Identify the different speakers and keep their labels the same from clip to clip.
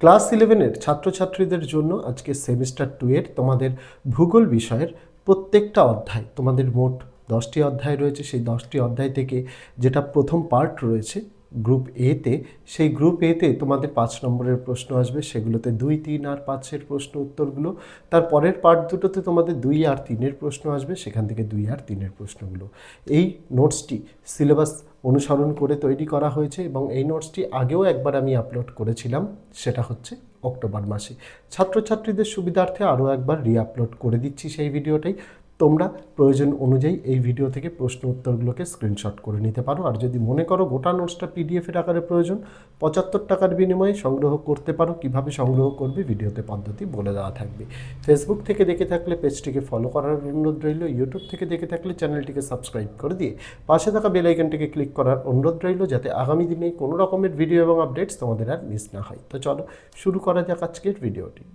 Speaker 1: Class 11-এর ছাত্রছাত্রীদের জন্য আজকে সেমিস্টার 2-এর তোমাদের ভূগোল বিষয়ের প্রত্যেকটা অধ্যায়, তোমাদের মোট 10টি অধ্যায় রয়েছে। সেই 10টি অধ্যায় থেকে যেটা প্রথম পার্ট রয়েছে গ্রুপ এতে, সেই গ্রুপ এতে তোমাদের 5 নম্বরের প্রশ্ন আসবে। সেগুলোতে 2, 3 আর 5-এর প্রশ্ন উত্তরগুলো। তার পরের পার্ট দুটোতে তোমাদের 2 আর 3-এর প্রশ্ন আসবে, সেখান থেকে 2 আর 3-এর প্রশ্নগুলো। এই নোটসটি সিলেবাস অনুসরণ করে তৈরি করা হয়েছে এবং এই নোটসটি আগেও একবার আমি আপলোড করেছিলাম, সেটা হচ্ছে অক্টোবর মাসে। ছাত্রছাত্রীদের সুবিধার্থে আরও একবার রিআপলোড করে দিচ্ছি সেই ভিডিওটাই। তোমরা প্রয়োজন অনুযায়ী এই ভিডিও থেকে প্রশ্ন উত্তরগুলোকে স্ক্রিনশট করে নিতে পারো। আর যদি মনে করো গোটা নোটসটা পিডিএফের আকারে প্রয়োজন, 75 টাকার বিনিময়ে সংগ্রহ করতে পারো। কিভাবে সংগ্রহ করবে ভিডিওতে পদ্ধতি বলে দেওয়া থাকবে। ফেসবুক থেকে দেখে থাকলে পেজটিকে ফলো করার অনুরোধ রইল। ইউটিউব থেকে দেখে থাকলে চ্যানেলটিকে সাবস্ক্রাইব করে দিয়ে পাশে থাকা বেল আইকনটিকে ক্লিক করার অনুরোধ রইল, যাতে আগামী দিনে কোনো রকমের ভিডিও এবং আপডেটস তোমাদের আর মিস না হয়। তো চলো শুরু করা যাক আজকের ভিডিওটি।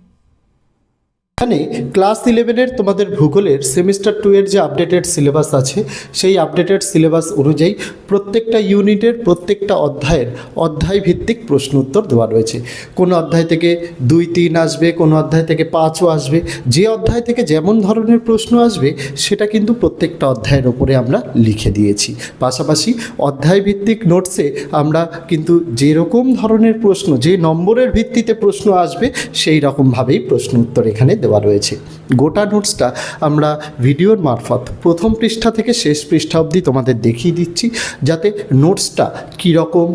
Speaker 1: এখানে ক্লাস 11-এর তোমাদের ভূগোলের সেমিস্টার 2-এর যে আপডেটেড সিলেবাস আছে, সেই আপডেটেড সিলেবাস অনুযায়ী প্রত্যেকটা ইউনিটের প্রত্যেকটা অধ্যায়ের অধ্যায় ভিত্তিক প্রশ্ন উত্তর দেওয়া রয়েছে। কোনো অধ্যায় থেকে 2, 3 আসবে, কোনো অধ্যায় থেকে 5ও আসবে। যে অধ্যায় থেকে যেমন ধরনের প্রশ্ন আসবে সেটা কিন্তু প্রত্যেকটা অধ্যায়ের ওপরে আমরা লিখে দিয়েছি। পাশাপাশি অধ্যায় ভিত্তিক নোটসে আমরা কিন্তু যেরকম ধরনের প্রশ্ন, যে নম্বরের ভিত্তিতে প্রশ্ন আসবে, সেই রকমভাবেই প্রশ্ন উত্তর এখানে দেওয়া রয়েছে। গোটা নোটসটা আমরা ভিডিওর মারফত প্রথম পৃষ্ঠা থেকে শেষ পৃষ্ঠা অবধি তোমাদের দেখিয়ে দিচ্ছি, যাতে নোটসটা কীরকম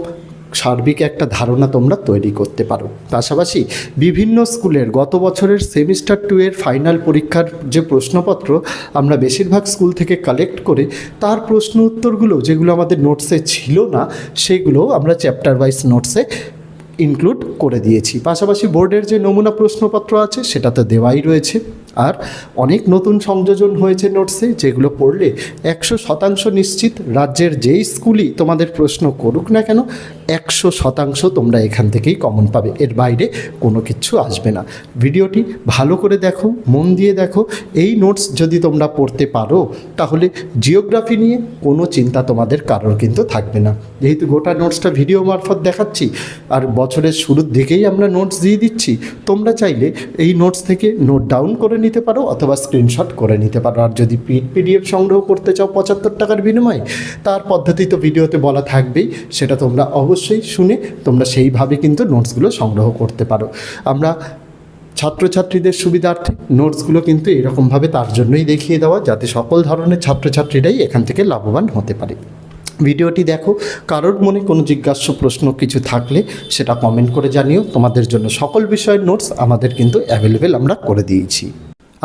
Speaker 1: সার্বিক একটা ধারণা তোমরা তৈরি করতে পারো। পাশাপাশি বিভিন্ন স্কুলের গত বছরের সেমিস্টার 2-এর ফাইনাল পরীক্ষার যে প্রশ্নপত্র আমরা বেশিরভাগ স্কুল থেকে কালেক্ট করে তার প্রশ্ন উত্তরগুলো যেগুলো আমাদের নোটসে ছিল না, সেগুলো আমরা চ্যাপ্টার ওয়াইজ নোটসে ইনক্লুড করে দিয়েছি। পাশাপাশি বোর্ডের যে নমুনা প্রশ্নপত্র আছে সেটা তো দেওয়াই রয়েছে। আর অনেক নতুন সংযোজন হয়েছে নোটসে, যেগুলো পড়লে 100% নিশ্চিত রাজ্যের যেই স্কুলই তোমাদের প্রশ্ন করুক না কেন 100% তোমরা এখান থেকেই কমন পাবে। এর বাইরে কোনো কিছু আসবে না। ভিডিওটি ভালো করে দেখো, মন দিয়ে দেখো। এই নোটস যদি তোমরা পড়তে পারো তাহলে জিওগ্রাফি নিয়ে কোনো চিন্তা তোমাদের কারোর কিন্তু থাকবে না। যেহেতু গোটা নোটসটা ভিডিও মারফত দেখাচ্ছি আর বছরের শুরুর দিকেই আমরা নোটস দিয়ে দিচ্ছি, তোমরা চাইলে এই নোটস থেকে নোট ডাউন করে নিতে পারো অথবা স্ক্রিনশট করে নিতে পারো। আর যদি পিডিএফ সংগ্রহ করতে চাও 75 টাকার বিনিময়ে, তার পদ্ধতি তো ভিডিওতে বলা থাকবেই, সেটা তোমরা অবশ্যই শুনে তোমরা সেইভাবে কিন্তু নোটসগুলো সংগ্রহ করতে পারো। আমরা ছাত্রছাত্রীদের সুবিধার্থে নোটসগুলো কিন্তু এরকমভাবে তার জন্যই দেখিয়ে দেওয়া, যাতে সকল ধরনের ছাত্রছাত্রীরাই এখান থেকে লাভবান হতে পারে। ভিডিওটি দেখো, কারোর মনে কোনো জিজ্ঞাস্য প্রশ্ন কিছু থাকলে সেটা কমেন্ট করে জানিও। তোমাদের জন্য সকল বিষয়ের নোটস আমাদের কিন্তু অ্যাভেলেবেল আমরা করে দিয়েছি।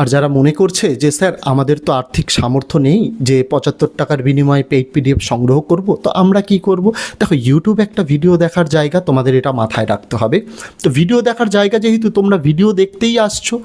Speaker 1: আর যারা মনে করছে যে স্যার আমাদের তো আর্থিক সামর্থ্য নেই যে 75 টাকার বিনিময়ে পেইড পিডিএফ সংগ্রহ করব, তো আমরা কি করব? দেখো, ইউটিউব একটা ভিডিও দেখার জায়গা, তোমাদের এটা মাথায় রাখতে হবে। তো ভিডিও দেখার জায়গা যেহেতু তোমরা ভিডিও দেখতেই আসছো,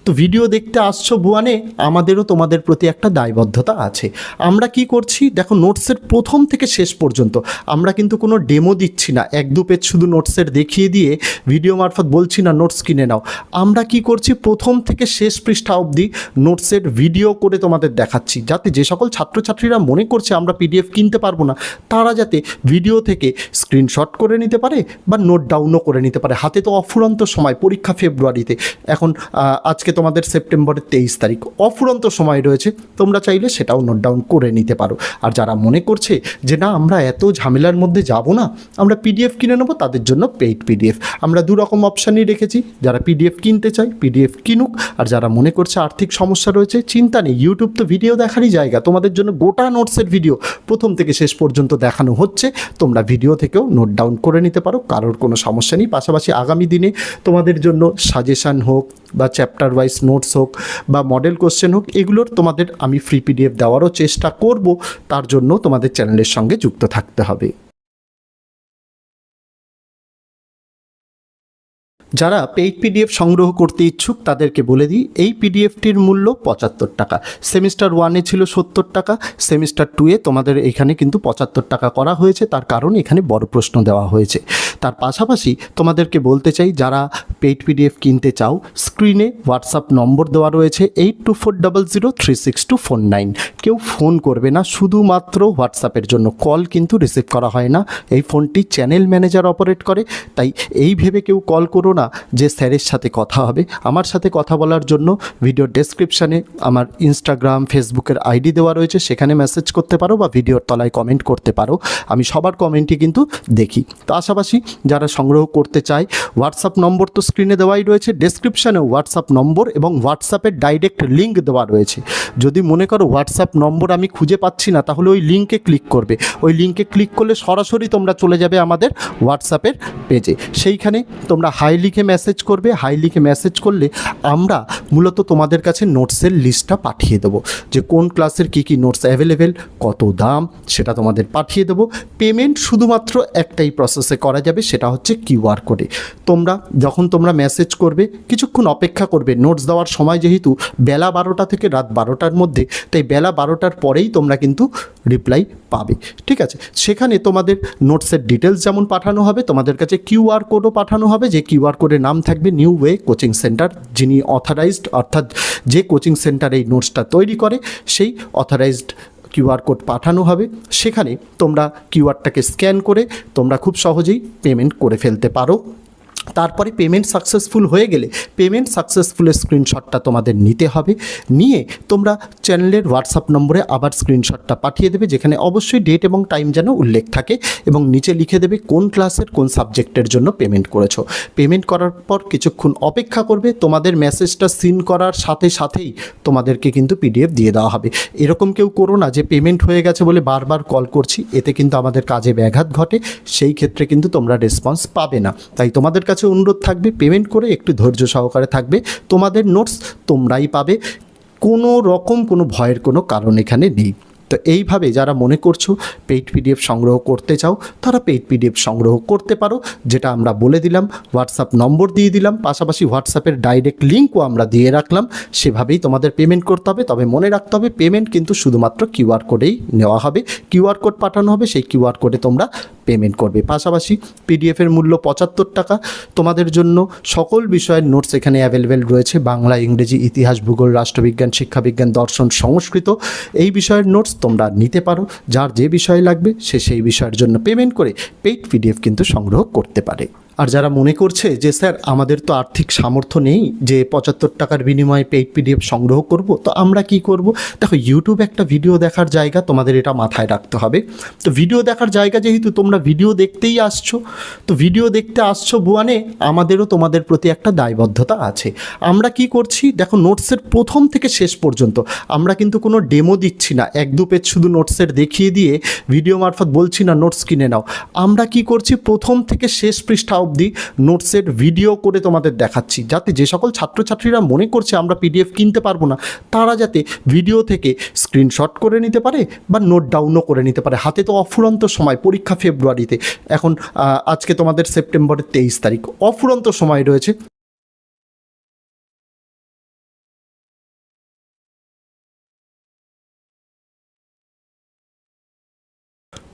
Speaker 1: তো ভিডিও দেখতে আসছো বুয়ানে আমাদেরও তোমাদের প্রতি একটা দায়বদ্ধতা আছে। আমরা কি করছি দেখো, নোটসের প্রথম থেকে শেষ পর্যন্ত আমরা কিন্তু কোনো ডেমো দিচ্ছি না, 1-2 পেজ শুধু নোটসের দেখিয়ে দিয়ে ভিডিও মারফত বলছি না নোটস কিনে নাও। আমরা কি করছি, প্রথম থেকে শেষ পৃষ্ঠা অবধি নোটসের ভিডিও করে তোমাদের দেখাচ্ছি, যাতে যে সকল ছাত্রছাত্রীরা মনে করছে আমরা পিডিএফ কিনতে পারবো না, তারা যাতে ভিডিও থেকে স্ক্রিনশট করে নিতে পারে বা নোট ডাউনও করে নিতে পারে। হাতে তো অফুরন্ত সময়, পরীক্ষা ফেব্রুয়ারিতে, এখন আজকে তোমাদের সেপ্টেম্বরের 23 তারিখ, অফুরন্ত সময় রয়েছে। তোমরা চাইলে সেটাও নোট ডাউন করে নিতে পারো। আর যারা মনে করছে যে না আমরা এত ঝামেলার মধ্যে যাব না, আমরা পিডিএফ কিনে নেবো, তাদের জন্য পেইড পিডিএফ আমরা 2 রকম অপশানই রেখেছি। যারা পিডিএফ কিনতে চায় পিডিএফ কিনুক, আর যারা মনে করছে আর্থিক সমস্যা রয়েছে, চিন্তা নেই, ইউটিউব তো ভিডিও দেখারই জায়গা। তোমাদের জন্য গোটা নোটসের ভিডিও প্রথম থেকে শেষ পর্যন্ত দেখানো হচ্ছে, তোমরা ভিডিও থেকেও নোট ডাউন করে নিতে পারো, কারোর কোনো সমস্যা নেই। পাশাপাশি আগামী দিনে তোমাদের জন্য সাজেশান হোক বা চ্যাপ্টার ওয়াইজ নোটস হোক বা মডেল কোশ্চেন হোক, এগুলোর তোমাদের আমি ফ্রি পিডিএফ দেওয়ারও চেষ্টা করব। তার জন্য তোমাদের চ্যানেলের সঙ্গে যুক্ত থাকতে হবে। যারা পেইড পিডিএফ সংগ্রহ করতে ইচ্ছুক তাদেরকে বলে দিই, এই পিডিএফটির মূল্য 75 টাকা। সেমিস্টার 1-এ ছিল 70 টাকা, সেমিস্টার 2-এ তোমাদের এখানে কিন্তু 75 টাকা করা হয়েছে। তার কারণ এখানে বড় প্রশ্ন দেওয়া হয়েছে। তার পাশাপাশি তোমাদেরকে বলতে চাই, যারা পেইড পিডিএফ কিনতে চাও, স্ক্রিনে হোয়াটসঅ্যাপ নম্বর দেওয়া রয়েছে 8240036249। কেউ ফোন করবে না, শুধুমাত্র হোয়াটসঅ্যাপের জন্য। কল কিন্তু রিসিভ করা হয় না, এই ফোনটি চ্যানেল ম্যানেজার অপারেট করে। তাই এই ভেবে কেউ কল করো না যে স্যারের সাথে কথা হবে। আমার সাথে কথা বলার জন্য ভিডিওর ডেসক্রিপশানে আমার ইনস্টাগ্রাম, ফেসবুকের আইডি দেওয়া রয়েছে, সেখানে মেসেজ করতে পারো বা ভিডিওর তলায় কমেন্ট করতে পারো। আমি সবার কমেন্টই কিন্তু দেখি। তো আশাবাসী যারা সংগ্রহ করতে চায়, হোয়াটসঅ্যাপ নম্বর তো স্ক্রিনে দেওয়াই রয়েছে, ডেসক্রিপশানেও হোয়াটসঅ্যাপ নম্বর এবং হোয়াটসঅ্যাপের ডাইরেক্ট লিঙ্ক দেওয়া রয়েছে। যদি মনে করো হোয়াটসঅ্যাপ নম্বর আমি খুঁজে পাচ্ছি না, তাহলে ওই লিঙ্কে ক্লিক করবে। ওই লিঙ্কে ক্লিক করলে সরাসরি তোমরা চলে যাবে আমাদের হোয়াটসঅ্যাপের পেজে। সেইখানে তোমরা হাই লিখে মেসেজ করবে। হাই লিখে মেসেজ করলে আমরা মূলত তোমাদের কাছে নোটসের লিস্টটা পাঠিয়ে দেবো, যে কোন ক্লাসের কী কী নোটস অ্যাভেলেবেল, কত দাম, সেটা তোমাদের পাঠিয়ে দেবো। পেমেন্ট শুধুমাত্র একটাই প্রসেসে করা যাবে, সেটা হচ্ছে কিউআর কোডে। যখন তোমরা মেসেজ করবে, কিছুক্ষণ অপেক্ষা করবে। নোটস দেওয়ার সময় যেহেতু বেলা 12টা থেকে রাত 12টার মধ্যে, তাই বেলা 12টার পরেই তোমরা কিন্তু রিপ্লাই পাবে। ঠিক আছে, সেখানে তোমাদের নোটসের ডিটেলস যেমন পাঠানো হবে, তোমাদের কাছে কিউআর কোডও পাঠানো হবে, যে কিউআর কোডের নাম থাকবে নিউ ওয়ে কোচিং সেন্টার। যিনি অথরাইজড, অর্থাৎ যে কোচিং সেন্টার এই নোটসটা তৈরি করে, সেই অথরাইজড কিউআর কোড পাঠানো হবে। সেখানে তোমরা কিউআরটাকে স্ক্যান করে তোমরা খুব সহজেই পেমেন্ট করে ফেলতে পারো। তারপরে পেমেন্ট সাকসেসফুল হয়ে গেলে পেমেন্ট সাকসেসফুলের স্ক্রিনশটটা তোমাদের নিতে হবে। নিয়ে তোমরা চ্যানেলের হোয়াটসঅ্যাপ নম্বরে আবার স্ক্রিনশটটা পাঠিয়ে দেবে, যেখানে অবশ্যই ডেট এবং টাইম যেন উল্লেখ থাকে, এবং নিচে লিখে দেবে কোন ক্লাসের কোন সাবজেক্টের জন্য পেমেন্ট করেছো। পেমেন্ট করার পর কিছুক্ষণ অপেক্ষা করবে। তোমাদের মেসেজটা সিন করার সাথে সাথেই তোমাদেরকে কিন্তু পিডিএফ দিয়ে দেওয়া হবে। এরকম কেউ করো না যে পেমেন্ট হয়ে গেছে বলে বারবার কল করছি, এতে কিন্তু আমাদের কাজে ব্যাঘাত ঘটে। সেই ক্ষেত্রে কিন্তু তোমরা রেসপন্স পাবে না। তাই তোমাদের কাছে অনুরোধ থাকবে, পেমেন্ট করে একটু ধৈর্য সহকারে থাকবে। তোমাদের নোটস তোমরাই পাবে, কোনো রকম কোনো ভয়ের কোনো কারণ এখানে নেই। তো এইভাবে যারা মনে করছো পেইড পিডিএফ সংগ্রহ করতে চাও, তারা পেইড পিডিএফ সংগ্রহ করতে পারো। যেটা আমরা বলে দিলাম, হোয়াটসঅ্যাপ নম্বর দিয়ে দিলাম, পাশাপাশি হোয়াটসঅ্যাপের ডাইরেক্ট লিঙ্কও আমরা দিয়ে রাখলাম। সেভাবেই তোমাদের পেমেন্ট করতে হবে। তবে মনে রাখতে হবে, পেমেন্ট কিন্তু শুধুমাত্র কিউআর কোডেই নেওয়া হবে। কিউআর কোড পাঠানো হবে, সেই কিউআর কোডে তোমরা পেমেন্ট করবে। পাশাপাশি পিডিএফের মূল্য 75 টাকা। তোমাদের জন্য সকল বিষয়ের নোটস এখানে অ্যাভেলেবেল রয়েছে, বাংলা, ইংরেজি, ইতিহাস, ভূগোল, রাষ্ট্রবিজ্ঞান, শিক্ষাবিজ্ঞান, দর্শন, সংস্কৃত। এই বিষয়ের নোটস তোমরা নিতে পারো। যার যে বিষয় লাগবে সে সেই বিষয়ের জন্য পেমেন্ট করে পেইড পিডিএফ কিন্তু সংগ্রহ করতে পারে। আর যারা মনে করছে যে স্যার আমাদের তো আর্থিক সামর্থ্য নেই যে 75 টাকার বিনিময়ে পেইড পিডিএফ সংগ্রহ করব, তো আমরা কি করব? দেখো, ইউটিউব একটা ভিডিও দেখার জায়গা, তোমাদের এটা মাথায় রাখতে হবে। তো ভিডিও দেখার জায়গা যেহেতু, তোমরা ভিডিও দেখতেই আসছো, তো ভিডিও দেখতে আসছো বুয়ানে, আমাদেরও তোমাদের প্রতি একটা দায়বদ্ধতা আছে। আমরা কি করছি দেখো, নোটসের প্রথম থেকে শেষ পর্যন্ত আমরা কিন্তু কোনো ডেমো দিচ্ছি না, 1-2 পেজ শুধু নোটসের দেখিয়ে দিয়ে ভিডিও মারফত বলছি না নোটস কিনে নাও। আমরা কি করছি, প্রথম থেকে শেষ পৃষ্ঠা অবধি নোটসের ভিডিও করে তোমাদের দেখাচ্ছি, যাতে যে সকল ছাত্রছাত্রীরা মনে করছে আমরা পিডিএফ কিনতে পারবো না, তারা যাতে ভিডিও থেকে স্ক্রিনশট করে নিতে পারে বা নোট ডাউনও করে নিতে পারে। হাতে তো অফুরন্ত সময়, পরীক্ষা ফেব্রুয়ারিতে, এখন আজকে তোমাদের সেপ্টেম্বরের 23 তারিখ, অফুরন্ত সময় রয়েছে।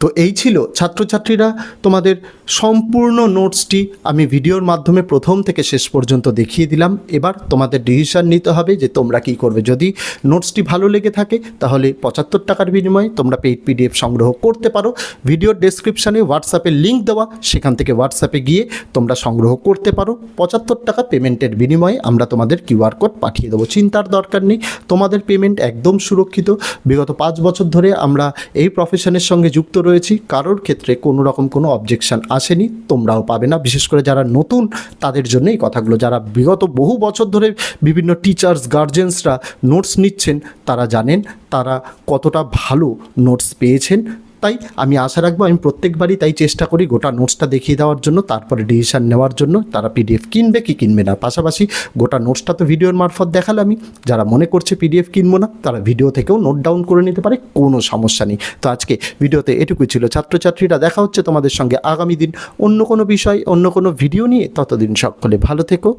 Speaker 1: তো এই ছিল ছাত্রছাত্রীরা তোমাদের সম্পূর্ণ নোটসটি আমি ভিডিওর মাধ্যমে প্রথম থেকে শেষ পর্যন্ত দেখিয়ে দিলাম। এবার তোমাদের ডিসিশন নিতে হবে যে তোমরা কি করবে। যদি নোটসটি ভালো লেগে থাকে তাহলে 75 টাকার বিনিময়ে তোমরা পেইড পিডিএফ সংগ্রহ করতে পারো। ভিডিওর ডেসক্রিপশানে হোয়াটসঅ্যাপের লিঙ্ক দেওয়া, সেখান থেকে হোয়াটসঅ্যাপে গিয়ে তোমরা সংগ্রহ করতে পারো। 75 টাকা পেমেন্টের বিনিময়ে আমরা তোমাদের কিউআর কোড পাঠিয়ে দেবো। চিন্তার দরকার নেই, তোমাদের পেমেন্ট একদম সুরক্ষিত। বিগত 5 বছর ধরে আমরা এই প্রফেশনের সঙ্গে যুক্ত রয়েছি, কারোর ক্ষেত্রে কোনো রকম কোনো অবজেকশন আসেনি, তোমরাও পাবে না। বিশেষ করে যারা নতুন তাদের জন্য এই কথাগুলো। যারা বিগত বহু বছর ধরে বিভিন্ন টিচার্স, গার্জেন্সরা নোটস নিচ্ছেন, তারা জানেন তারা কতটা ভালো নোটস পেয়েছেন। তাই আমি আশা রাখবো, আমি প্রত্যেকবারই তাই চেষ্টা করি গোটা নোটসটা দেখিয়ে দেওয়ার জন্য, তারপরে ডিসিশান নেওয়ার জন্য তারা পিডিএফ কিনবে কি কিনবে না। পাশাপাশি গোটা নোটসটা তো ভিডিওর মারফত দেখালামই। যারা মনে করছে পিডিএফ কিনবো না, তারা ভিডিও থেকেও নোট ডাউন করে নিতে পারে, কোনো সমস্যা নেই। তো আজকে ভিডিওতে এটুকুই ছিল ছাত্রছাত্রীরা। দেখা হচ্ছে তোমাদের সঙ্গে আগামী দিন অন্য কোনো বিষয়, অন্য কোনো ভিডিও নিয়ে। ততদিন সকলে ভালো থেকো,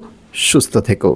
Speaker 1: সুস্থ থেকো।